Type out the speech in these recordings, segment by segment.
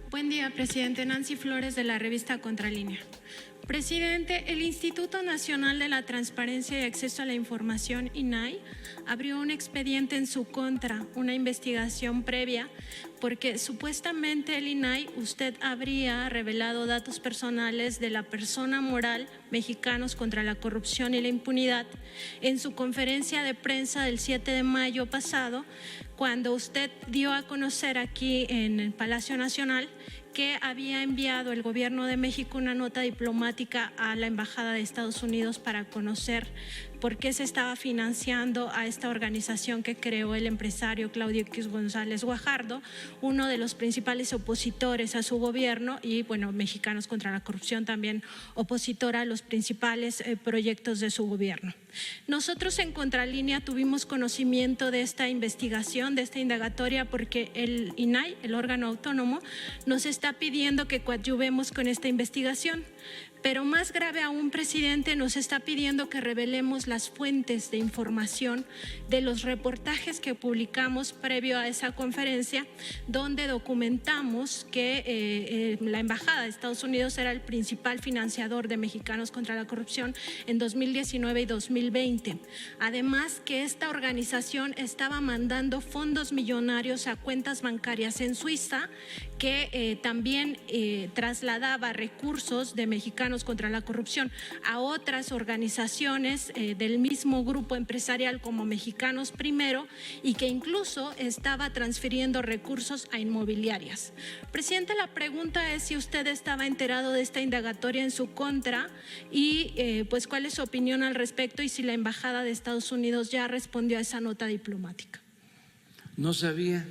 Buen día, presidente. Nancy Flores, de la revista Contralínea. Presidente, el Instituto Nacional de la Transparencia y Acceso a la Información, INAI, abrió un expediente en su contra, una investigación previa, porque supuestamente el INAI, usted habría revelado datos personales de la persona moral Mexicanos contra la Corrupción y la Impunidad en su conferencia de prensa del 7 de mayo pasado, cuando usted dio a conocer aquí en el Palacio Nacional que había enviado el Gobierno de México una nota diplomática a la Embajada de Estados Unidos para conocer por qué se estaba financiando a esta organización que creó el empresario Claudio X González Guajardo, uno de los principales opositores a su gobierno y, bueno, Mexicanos contra la Corrupción también opositora a los principales proyectos de su gobierno. Nosotros en Contralínea tuvimos conocimiento de esta investigación, de esta indagatoria, porque el INAI, el órgano autónomo, nos está pidiendo que coadyuvemos con esta investigación. Pero más grave aún, presidente, nos está pidiendo que revelemos las fuentes de información de los reportajes que publicamos previo a esa conferencia, donde documentamos que la Embajada de Estados Unidos era el principal financiador de Mexicanos contra la Corrupción en 2019 y 2020. Además, que esta organización estaba mandando fondos millonarios a cuentas bancarias en Suiza, que también trasladaba recursos de Mexicanos contra la Corrupción a otras organizaciones del mismo grupo empresarial como Mexicanos Primero, y que incluso estaba transfiriendo recursos a inmobiliarias. Presidente, la pregunta es si usted estaba enterado de esta indagatoria en su contra y pues cuál es su opinión al respecto, y si la Embajada de Estados Unidos ya respondió a esa nota diplomática. No sabía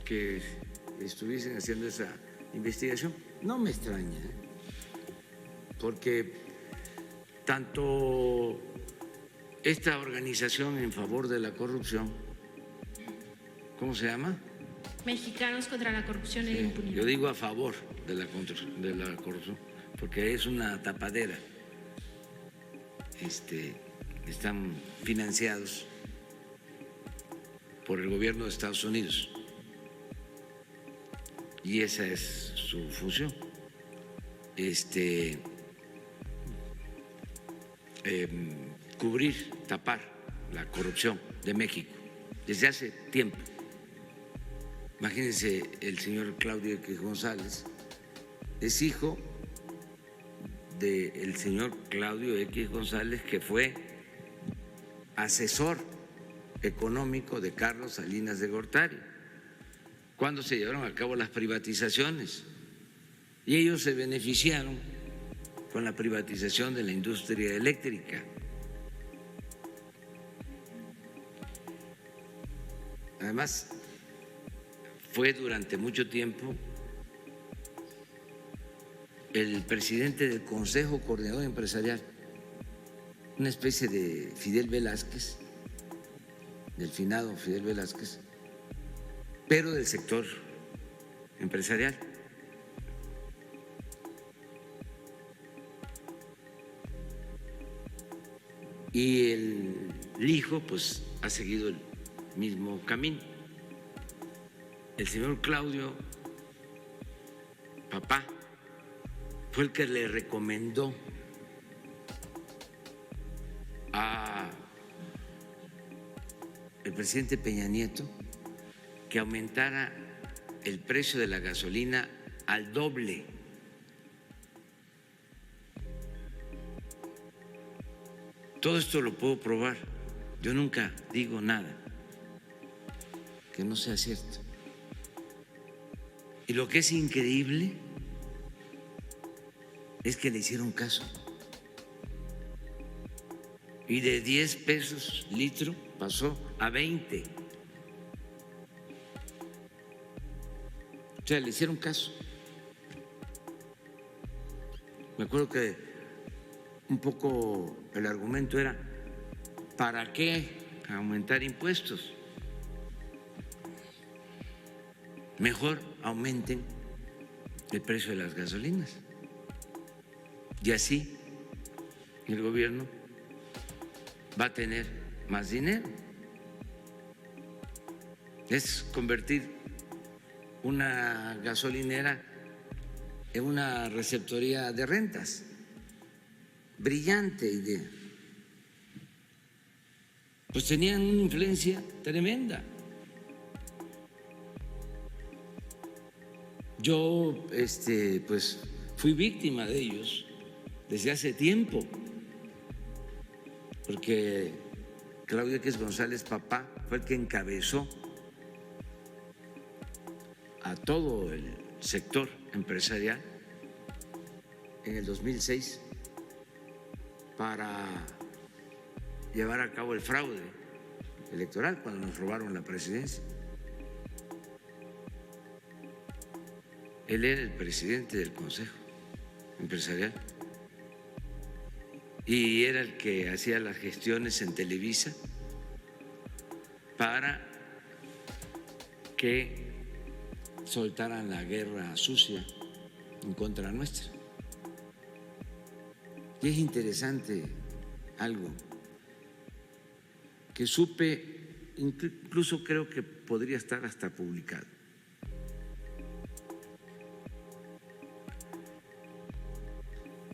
que estuviesen haciendo esa investigación. No me extraña, porque tanto esta organización en favor de la corrupción, ¿cómo se llama? Mexicanos contra la Corrupción y la Impunidad. Yo digo a favor de la corrupción, porque es una tapadera. Están financiados por el gobierno de Estados Unidos y esa es su función. Cubrir, tapar la corrupción de México desde hace tiempo. Imagínense, el señor Claudio X González es hijo del señor Claudio X González, que fue asesor económico de Carlos Salinas de Gortari cuando se llevaron a cabo las privatizaciones, y ellos se beneficiaron con la privatización de la industria eléctrica. Además, fue durante mucho tiempo el presidente del Consejo Coordinador Empresarial, una especie de Fidel Velázquez, del finado Fidel Velázquez, pero del sector empresarial. Y el hijo pues ha seguido el mismo camino. El señor Claudio, papá, fue el que le recomendó a el presidente Peña Nieto que aumentara el precio de la gasolina al doble. Todo esto lo puedo probar. Yo nunca digo nada que no sea cierto. Y lo que es increíble es que le hicieron caso. Y de 10 pesos litro pasó a 20. O sea, le hicieron caso. Me acuerdo que un poco el argumento era, ¿para qué aumentar impuestos? Mejor aumenten el precio de las gasolinas. Y así el gobierno va a tener más dinero. Es convertir una gasolinera en una receptoría de rentas. Brillante idea. Pues tenían una influencia tremenda. Yo pues fui víctima de ellos desde hace tiempo, porque Claudio X González, papá, fue el que encabezó a todo el sector empresarial en el 2006 para llevar a cabo el fraude electoral cuando nos robaron la presidencia. Él era el presidente del Consejo Empresarial y era el que hacía las gestiones en Televisa para que soltaran la guerra sucia en contra nuestra. Y es interesante algo que supe, incluso creo que podría estar hasta publicado.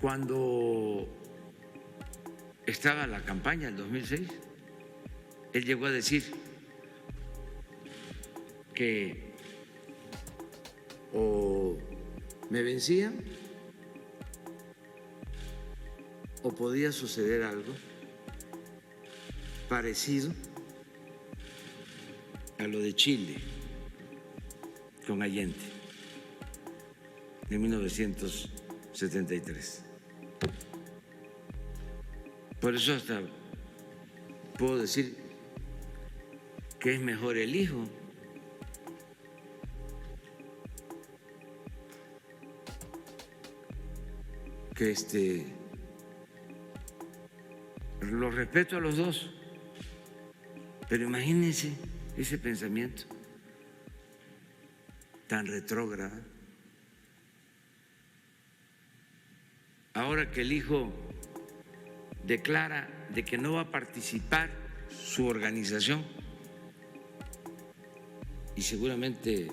Cuando estaba la campaña en 2006, él llegó a decir que o me vencían o podía suceder algo parecido a lo de Chile con Allende en 1973. Por eso hasta puedo decir que es mejor el hijo que los respeto a los dos, pero imagínense ese pensamiento tan retrógrado. Ahora que el hijo declara de que no va a participar su organización y seguramente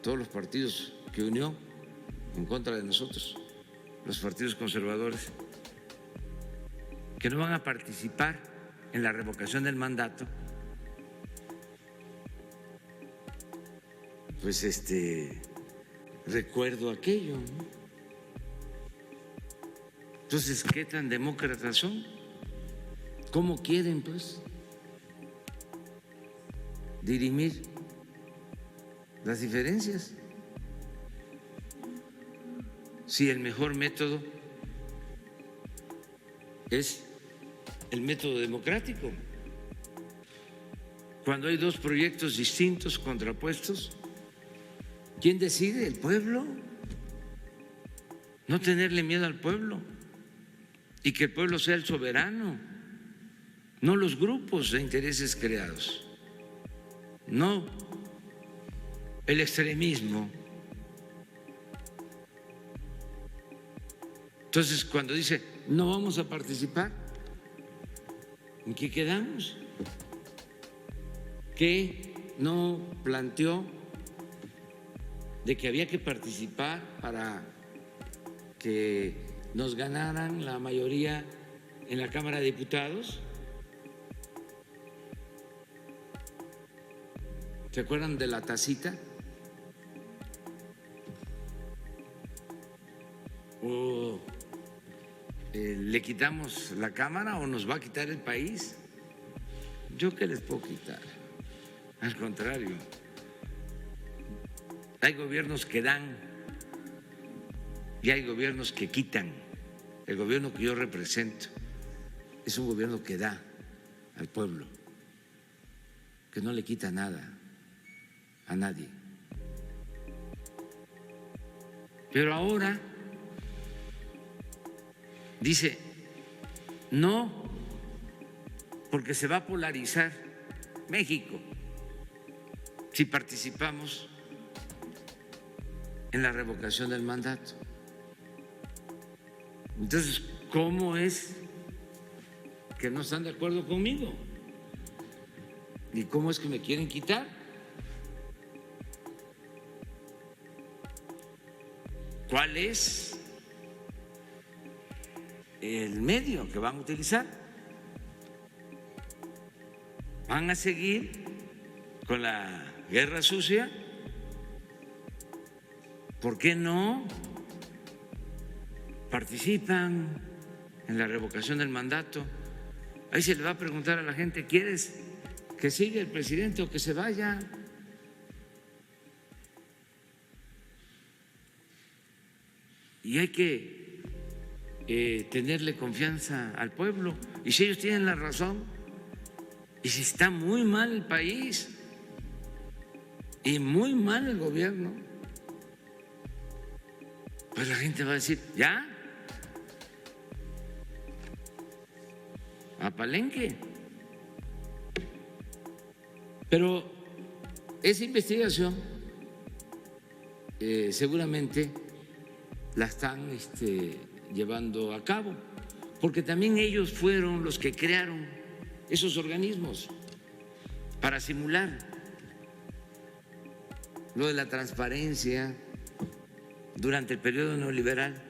todos los partidos que unió en contra de nosotros, los partidos conservadores, que no van a participar en la revocación del mandato, pues recuerdo aquello, ¿no? Entonces, ¿qué tan demócratas son? ¿Cómo quieren, pues, dirimir las diferencias? Si el mejor método es el método democrático. Cuando hay dos proyectos distintos, contrapuestos, ¿quién decide? El pueblo. No tenerle miedo al pueblo y que el pueblo sea el soberano, no los grupos de intereses creados, no el extremismo. Entonces, cuando dice no vamos a participar, ¿en qué quedamos? ¿Qué no planteó de que había que participar para que nos ganaran la mayoría en la Cámara de Diputados? ¿Se acuerdan de la tacita? ¿O le quitamos la Cámara o nos va a quitar el país? ¿Yo qué les puedo quitar? Al contrario, hay gobiernos que dan y hay gobiernos que quitan. El gobierno que yo represento es un gobierno que da al pueblo, que no le quita nada a nadie. Pero ahora dice no, porque se va a polarizar México si participamos en la revocación del mandato. Entonces, ¿cómo es que no están de acuerdo conmigo? ¿Y cómo es que me quieren quitar? cuál es el medio que van a utilizar. ¿Van a seguir con la guerra sucia? ¿Por qué no participan en la revocación del mandato? Ahí se le va a preguntar a la gente, ¿quieres que siga el presidente o que se vaya? Y hay que tenerle confianza al pueblo. Y si ellos tienen la razón, y si está muy mal el país y muy mal el gobierno, pues la gente va a decir, ya, a Palenque. Pero esa investigación seguramente la están llevando a cabo, porque también ellos fueron los que crearon esos organismos para simular lo de la transparencia durante el periodo neoliberal,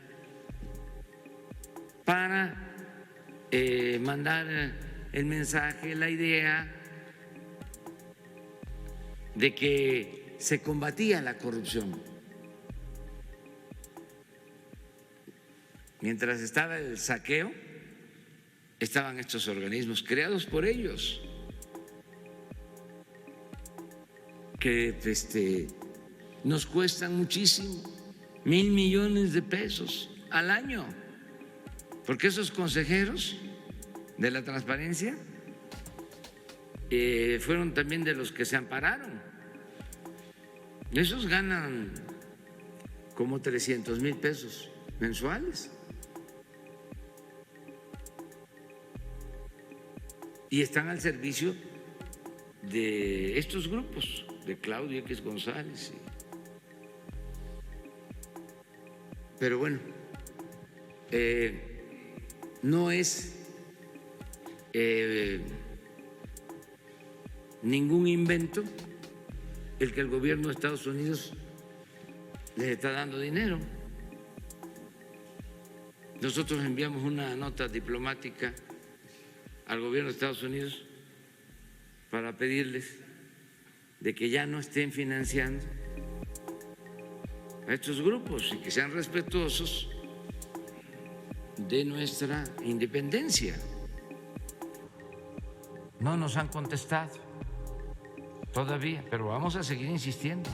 para mandar el mensaje, la idea de que se combatía la corrupción. Mientras estaba el saqueo, estaban estos organismos creados por ellos, que nos cuestan muchísimo, 1,000 millones de pesos al año, porque esos consejeros de la transparencia fueron también de los que se ampararon. Esos ganan como 300,000 pesos mensuales. Y están al servicio de estos grupos, de Claudio X González. Pero bueno, no es ningún invento el que el gobierno de Estados Unidos les está dando dinero. Nosotros enviamos una nota diplomática al gobierno de Estados Unidos para pedirles de que ya no estén financiando a estos grupos y que sean respetuosos de nuestra independencia. No nos han contestado todavía, pero vamos a seguir insistiendo.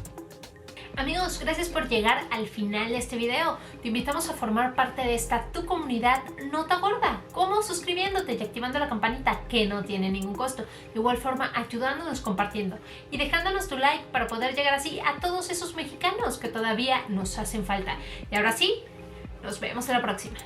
Amigos, gracias por llegar al final de este video. Te invitamos a formar parte de esta tu comunidad Nota Gorda. ¿Cómo? Suscribiéndote y activando la campanita, que no tiene ningún costo. De igual forma, ayudándonos compartiendo y dejándonos tu like para poder llegar así a todos esos mexicanos que todavía nos hacen falta. Y ahora sí, nos vemos en la próxima.